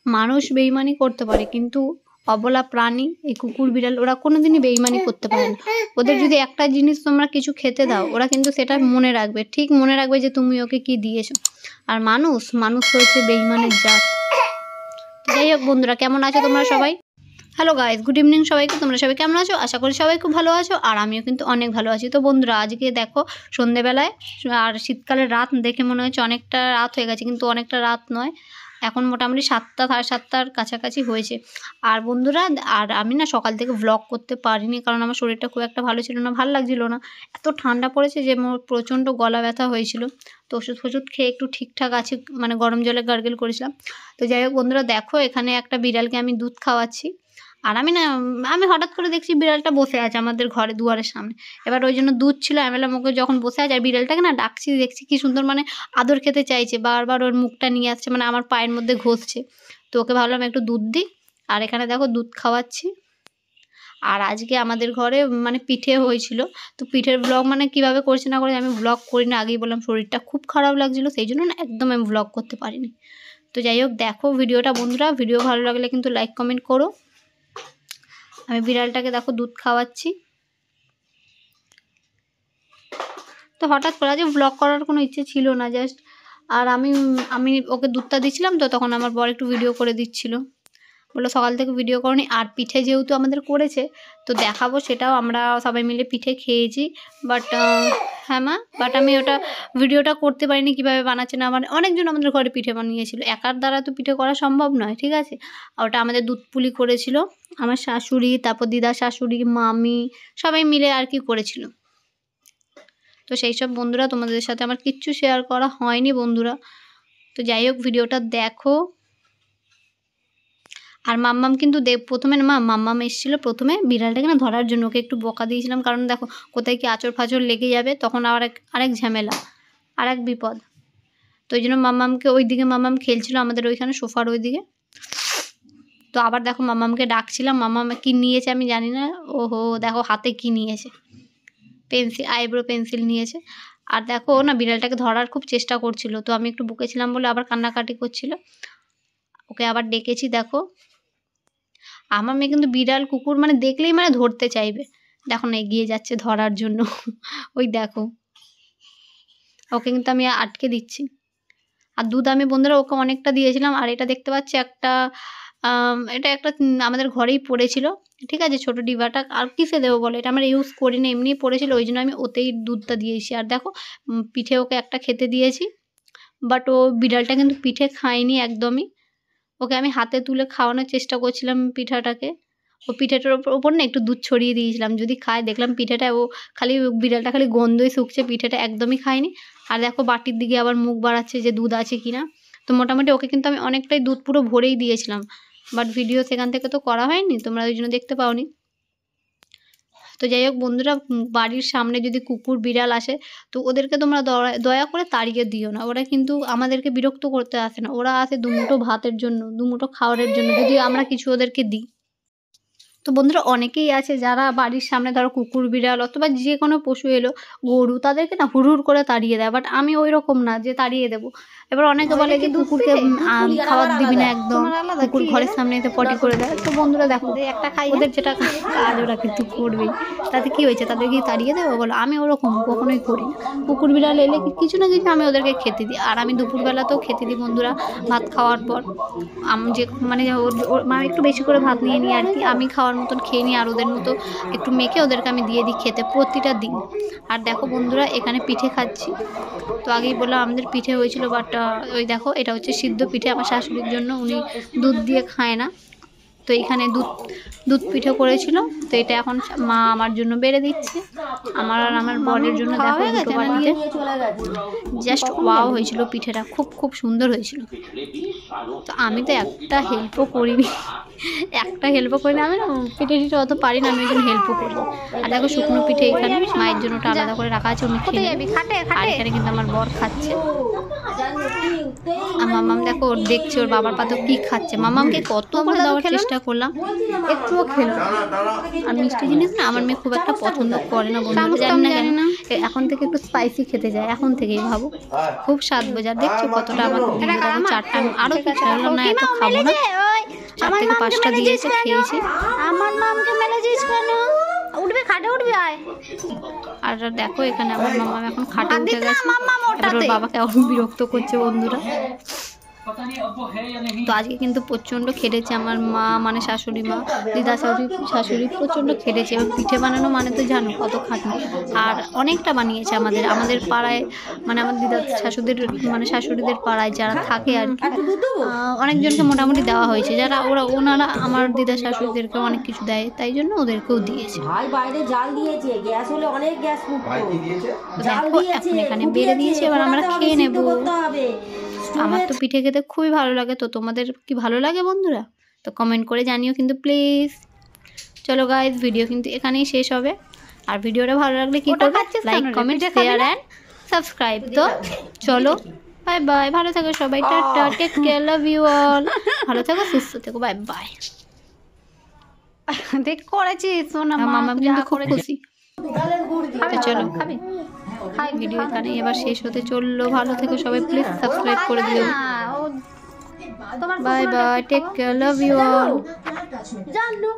মানুষ বেইমানি করতে পারে, কিন্তু অবলা প্রাণী এই কুকুর বিড়াল ওরা কোনোদিনই বেইমানি করতে পারে না। ওদের যদি একটা জিনিস তোমরা কিছু খেতে দাও, ওরা কিন্তু সেটা মনে রাখবে, ঠিক মনে রাখবে যে তুমি ওকে কি দিয়েছো। আর মানুষ তো হচ্ছে বেইমানের জাত। যাই হোক বন্ধুরা, কেমন আছো তোমরা সবাই? হ্যালো গাইজ, গুড ইভিনিং সবাইকে। তোমরা সবাই কেমন আছো? আশা করি সবাই খুব ভালো আছো, আর আমিও কিন্তু অনেক ভালো আছি। তো বন্ধুরা, আজকে দেখো সন্ধেবেলায়, আর শীতকালের রাত দেখে মনে হচ্ছে অনেকটা রাত হয়ে গেছে, কিন্তু অনেকটা রাত নয়, এখন মোটামুটি 7টা সাড়ে 7টার কাছাকাছি হয়েছে। আর বন্ধুরা, আর আমি না সকাল থেকে ভ্লগ করতে পারিনি, কারণ আমার শরীরটা খুব একটা ভালো ছিল না, ভালো লাগছিল না। এত ঠান্ডা পড়েছে যে মোর প্রচণ্ড গলা ব্যথা হয়েছিল। তো ওষুধ খেয়ে একটু ঠিকঠাক আছি, মানে গরম জলে গার্গেল করেছিলাম। তো যাই হোক বন্ধুরা, দেখো এখানে একটা বিড়ালকে আমি দুধ খাওয়াচ্ছি। আর আমি হঠাৎ করে দেখছি বিড়ালটা বসে আছে আমাদের ঘরে দুয়ারের সামনে। এবার ওই জন্য দুধ ছিল, আমি বললাম ওকে যখন বসে আছে, আর বিড়ালটাকে না ডাকছি, দেখছি কি সুন্দর মানে আদর খেতে চাইছে, বারবার ওর মুখটা নিয়ে আসছে, মানে আমার পায়ের মধ্যে ঘষছে। তো ওকে ভাবলাম একটু দুধ দিই, আর এখানে দেখো দুধ খাওয়াচ্ছি। আর আজকে আমাদের ঘরে মানে পিঠে হয়েছিল। তো পিঠের ব্লগ মানে কীভাবে করছি না করে আমি ব্লগ করি না, আগেই বললাম শরীরটা খুব খারাপ লাগছিলো, সেই জন্য না একদম আমি ব্লগ করতে পারিনি। তো যাই হোক, দেখো ভিডিওটা বন্ধুরা, ভিডিও ভালো লাগলে কিন্তু লাইক কমেন্ট করো। আমি বিড়ালটাকে দেখো দুধ খাওয়াচ্ছি। তো হঠাৎ করে আজকে ব্লগ করার কোনো ইচ্ছে ছিল না, জাস্ট আর আমি ওকে দুধটা দিচ্ছিলাম, তো তখন আমার বর একটু ভিডিও করে দিচ্ছিল, বললো সকাল থেকে ভিডিও করনি। আর পিঠে যেহেতু আমাদের করেছে, তো দেখাবো, সেটাও আমরা সবাই মিলে পিঠে খেয়েছি। হ্যাঁ মা, আমি ওটা ভিডিওটা করতে পারিনি কীভাবে বানাচ্ছে না, মানে অনেকজন আমাদের ঘরে পিঠে বানিয়েছিল, একার দ্বারা তো পিঠে করা সম্ভব নয়, ঠিক আছে। আর ওটা আমাদের দুধ পুলি করেছিল আমার শাশুড়ি, তারপর দিদা শাশুড়ি, মামি, সবাই মিলে আর কি করেছিল। তো সেই সব বন্ধুরা, তোমাদের সাথে আমার কিচ্ছু শেয়ার করা হয়নি বন্ধুরা। তো যাই হোক, ভিডিওটা দেখো। আর মাম্মাম কিন্তু প্রথমে না, মাম্মাম এসেছিলো প্রথমে বিড়ালটাকে না ধরার জন্য, ওকে একটু বকা দিয়েছিলাম, কারণ দেখো কোথায় কি আঁচড় ফাঁচড় লেগে যাবে, তখন আরেক ঝামেলা, আরেক বিপদ। তো ওই জন্য মাম্মামকে ওইদিকে, মাম্মাম খেলছিল আমাদের ওইখানে সোফার ওইদিকে। তো আবার দেখো মাম্মামকে ডাকছিলাম, মাম্মাম কি নিয়েছে আমি জানি না। ওহো, দেখো হাতে কি নিয়েছে, পেন্সিল, আইব্রো পেন্সিল নিয়েছে। আর দেখো ও না বিড়ালটাকে ধরার খুব চেষ্টা করছিল, তো আমি একটু বকেছিলাম বলে আবার কান্নাকাটি করছিল। ওকে আবার ডেকেছি। দেখো আমার মেয়ে কিন্তু বিড়াল কুকুর মানে দেখলেই মানে ধরতে চাইবে, দেখো না এগিয়ে যাচ্ছে ধরার জন্য। ওই দেখো, ওকে কিন্তু আমি আটকে দিচ্ছি। আর দুধ আমি বন্ধুরা ওকে অনেকটা দিয়েছিলাম। আর এটা দেখতে পাচ্ছি এটা একটা আমাদের ঘরেই পড়েছিল, ঠিক আছে, ছোটো ডিবাটা। আর কিসে দেবো বলো, এটা আমরা ইউজ করি না, এমনিই পড়েছিল, ওই জন্য আমি ওতেই দুধটা দিয়েছি। আর দেখো পিঠে ওকে একটা খেতে দিয়েছি, বাট ও বিড়ালটা কিন্তু পিঠে খায়নি একদমই। ওকে আমি হাতে তুলে খাওয়ানোর চেষ্টা করছিলাম পিঠাটাকে, ও পিঠেটার ওপর না একটু দুধ ছড়িয়ে দিয়েছিলাম, যদি খায়। দেখলাম পিঠেটা বিড়ালটা খালি গন্ধই শুকছে, পিঠেটা একদমই খায়নি। আর দেখো বাটির দিকে আবার মুখ বাড়াচ্ছে যে দুধ আছে কিনা। তো মোটামুটি ওকে কিন্তু আমি অনেকটাই দুধ পুরো ভরেই দিয়েছিলাম, বাট ভিডিও সেখান থেকে তো করা হয়নি, তোমরা ওই জন্য দেখতে পাওনি। তো যাই হোক বন্ধুরা, বাড়ির সামনে যদি কুকুর বিড়াল আসে, তো ওদেরকে তোমরা দয়া করে তাড়িয়ে দিও না। ওরা কিন্তু আমাদেরকে বিরক্ত করতে আসে না, ওরা আসে দুমুঠো ভাতের জন্য, দুমুঠো খাবারের জন্য, যদি আমরা কিছু ওদেরকে দিই। তো বন্ধুরা, অনেকেই আছে যারা বাড়ির সামনে ধরো কুকুর বিড়াল অথবা যে কোনো পশু এলো, গরু, তাদেরকে না হুড় করে তাড়িয়ে দেয়। বাট আমি ওই রকম না যে তাড়িয়ে দেবো। এবার অনেকে বলে যে কুকুরকে খাবার দিবি না একদম, কুকুর ঘরের সামনে এসে পটি করে দেয়। তো বন্ধুরা দেখো, ওদের যেটা কাজ ওরা কিন্তু করবেই, তাতে কি হয়েছে, তাদের কি তাড়িয়ে দেবো বলো? আমি ওরকম কখনোই করি না। কুকুর বিড়াল এলে কিছু না কিছু আমি ওদেরকে খেতে দিই। আর আমি দুপুরবেলাতেও খেতে দিই বন্ধুরা, ভাত খাওয়ার পর। আমি যে মানে একটু বেশি করে ভাত নিয়ে নিই আর কি, আমি খাওয়ার মতন খেয়ে নিই, আর ওদের মতো একটু মেখে ওদেরকে আমি দিয়ে দিই খেতে প্রতিটা দিন। আর দেখো বন্ধুরা, এখানে পিঠে খাচ্ছি। তো আগেই বললাম আমাদের পিঠে হয়েছিল, বাট ওই দেখো এটা হচ্ছে সিদ্ধ পিঠে আমার শাশুড়ির জন্য, উনি দুধ দিয়ে খায় না। তো এইখানে দুধ পিঠে করেছিল, তো এটা এখন মা আমার জন্য বেড়ে দিচ্ছে, আমার আর আমার বরের জন্য। দেখো দুটো বাটিতে, জাস্ট ওয়াও হয়েছিল পিঠেটা, খুব সুন্দর হয়েছিল। তো আমি তো একটা হেল্পও করিনি, আমি না পিঠে অত পারি না, আমি ওই জন্য হেল্পও করি। আর দেখো শুকনো পিঠে এখানে মায়ের জন্য ওটা আলাদা করে রাখা আছে, উনি খেয়ে। আর এখানে কিন্তু আমার বর খাচ্ছে। আর মাম্মাম দেখো ওর দেখছে ওর বাবার পাতে কি খাচ্ছে। মাম্মামকে কত করে দেওয়ার চেষ্টা করলাম, একটুও খেলো। আর মিষ্টি জিনিস না আমার মেয়ে খুব একটা পছন্দ করে না বন্ধুরা, জানি না এখন থেকে একটু স্পাইসি খেতে যায়, এখন থেকেই ভাবো। খুব স্বাদ বোঝার, দেখছো কতটা আমার চারটা, আরো কিছু না এত খাবো না, 4 থেকে 5টা দিয়েছে, খেয়েছি। আমার মামকে মেরেছিস কেন? উঠবে, খাটে উঠবে, আয়। আর দেখো এখানে আমার মাম্মা এখন খাটে উঠে গেছে, এবার ওর বাবাকে এখন বিরক্ত করছে বন্ধুরা। তো আজকে কিন্তু প্রচণ্ড খেটেছে আমার মা, মানে শাশুড়ি মা, দিদা শাশুড়ি প্রচণ্ড খেটেছে। এবার পিঠে বানানো মানে তো জানো কত খাটনি, আর অনেকটা বানিয়েছে আমাদের পাড়ায়, মানে আমার দিদা শাশুড়িদের পাড়ায় যারা থাকে আর কি, অনেকজনকে মোটামুটি দেওয়া হয়েছে, যারা ওনারা আমার দিদা শাশুড়িদেরকে অনেক কিছু দেয়, তাই জন্য ওদেরকেও দিয়েছে। দেখো এখন এখানে বেড়ে দিয়েছে, এবার আমরা খেয়ে নেবো। আমার তো পিঠে খেতে খুবই ভালো লাগে, তো তোমাদের কি ভালো লাগে বন্ধুরা? তো কমেন্ট করে জানিও কিন্তু প্লিজ। চলো গাইজ, ভিডিও কিন্তু এখানেই শেষ হবে। আর ভিডিওটা ভালো লাগলে কি করবে? Like, comment, share and subscribe. তো চলো, বাই বাই, ভালো থাকো সবাই, tata, take care, love you all, ভালো থাকো, সুস্থ থেকো, বাই বাই। দেখ করেছি সোনা, মামা কিন্তু খুব খুশি। তো চলো, খাবি? ভিডিও এখানে এবার শেষ হতে চললো। ভালো থেকো সবাই, প্লিজ সাবস্ক্রাইব করে দিও। Bye bye, take care, love you all. জানো